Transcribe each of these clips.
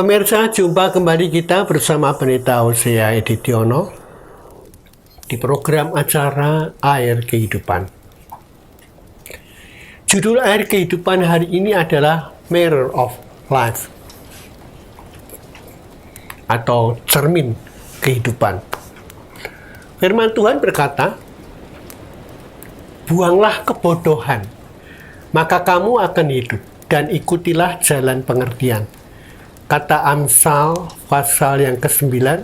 Pemirsa, jumpa kembali kita bersama Pendeta Hosea Edidiono di program acara Air Kehidupan. Judul Air Kehidupan hari ini adalah Mirror of Life atau cermin kehidupan. Firman Tuhan berkata, "Buanglah kebodohan, maka kamu akan hidup, dan ikutilah jalan pengertian." Kata Amsal pasal yang ke-9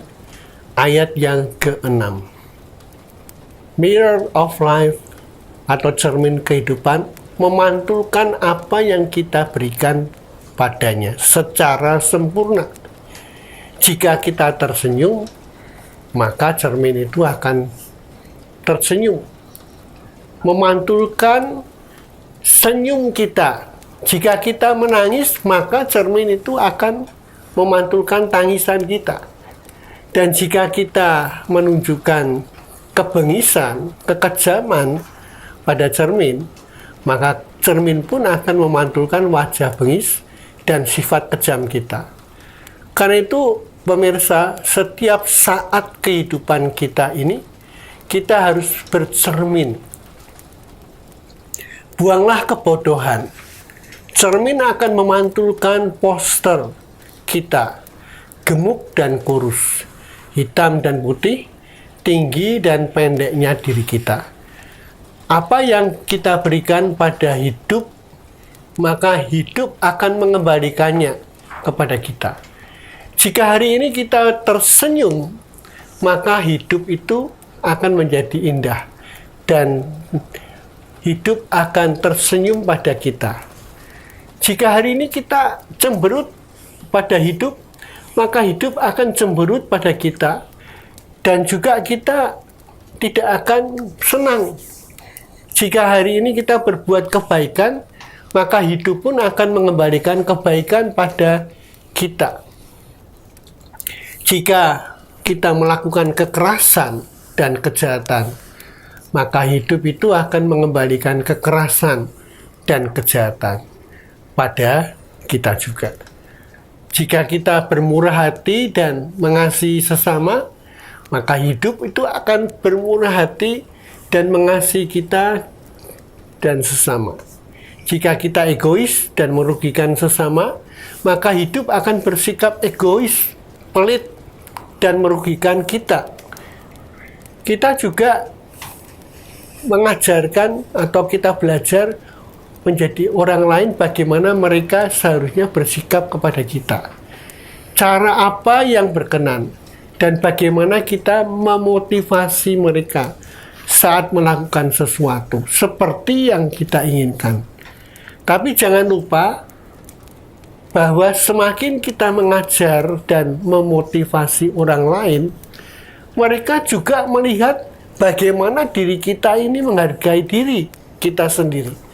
ayat yang ke-6. Mirror of life atau cermin kehidupan memantulkan apa yang kita berikan padanya secara sempurna. Jika kita tersenyum, maka cermin itu akan tersenyum, memantulkan senyum kita. Jika kita menangis, maka cermin itu akan memantulkan tangisan kita. Dan jika kita menunjukkan kebengisan, kekejaman pada cermin, maka cermin pun akan memantulkan wajah bengis dan sifat kejam kita. Karena itu, pemirsa, setiap saat kehidupan kita ini, kita harus bercermin. Buanglah kebodohan. Cermin akan memantulkan poster kita, gemuk dan kurus, hitam dan putih, tinggi dan pendeknya diri kita. Apa yang kita berikan pada hidup, maka hidup akan mengembalikannya kepada kita. Jika hari ini kita tersenyum, maka hidup itu akan menjadi indah dan hidup akan tersenyum pada kita. Jika hari ini kita cemberut pada hidup, maka hidup akan cemberut pada kita, dan juga kita tidak akan senang. Jika hari ini kita berbuat kebaikan, maka hidup pun akan mengembalikan kebaikan pada kita. Jika kita melakukan kekerasan dan kejahatan, maka hidup itu akan mengembalikan kekerasan dan kejahatan pada kita juga. Jika kita bermurah hati dan mengasihi sesama, maka hidup itu akan bermurah hati dan mengasihi kita dan sesama. Jika kita egois dan merugikan sesama, maka hidup akan bersikap egois, pelit, dan merugikan kita. Kita juga mengajarkan atau kita belajar menjadi orang lain bagaimana mereka seharusnya bersikap kepada kita. Cara apa yang berkenan dan bagaimana kita memotivasi mereka saat melakukan sesuatu seperti yang kita inginkan. Tapi jangan lupa bahwa semakin kita mengajar dan memotivasi orang lain, mereka juga melihat bagaimana diri kita ini menghargai diri kita sendiri.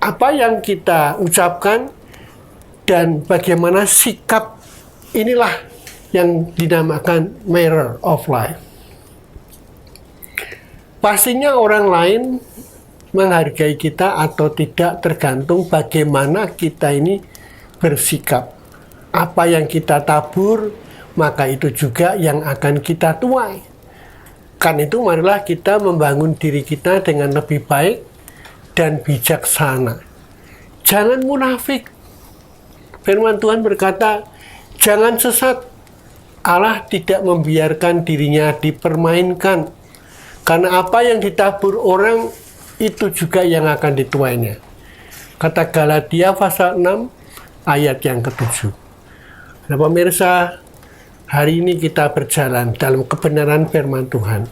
Apa yang kita ucapkan dan bagaimana sikap, inilah yang dinamakan mirror of life. Pastinya orang lain menghargai kita atau tidak tergantung bagaimana kita ini bersikap. Apa yang kita tabur, maka itu juga yang akan kita tuai. Kan itu marilah kita membangun diri kita dengan lebih baik dan bijaksana. Jangan munafik. Firman Tuhan berkata, jangan sesat. Allah tidak membiarkan dirinya dipermainkan. Karena apa yang ditabur orang, itu juga yang akan dituainya. Kata Galatia pasal 6 ayat yang ke-7. Nah, pemirsa, hari ini kita berjalan dalam kebenaran firman Tuhan.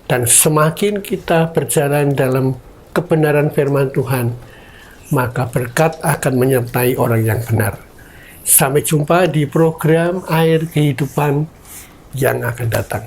Dan semakin kita berjalan dalam kebenaran firman Tuhan, maka berkat akan menyertai orang yang benar. Sampai jumpa di program Air Kehidupan yang akan datang.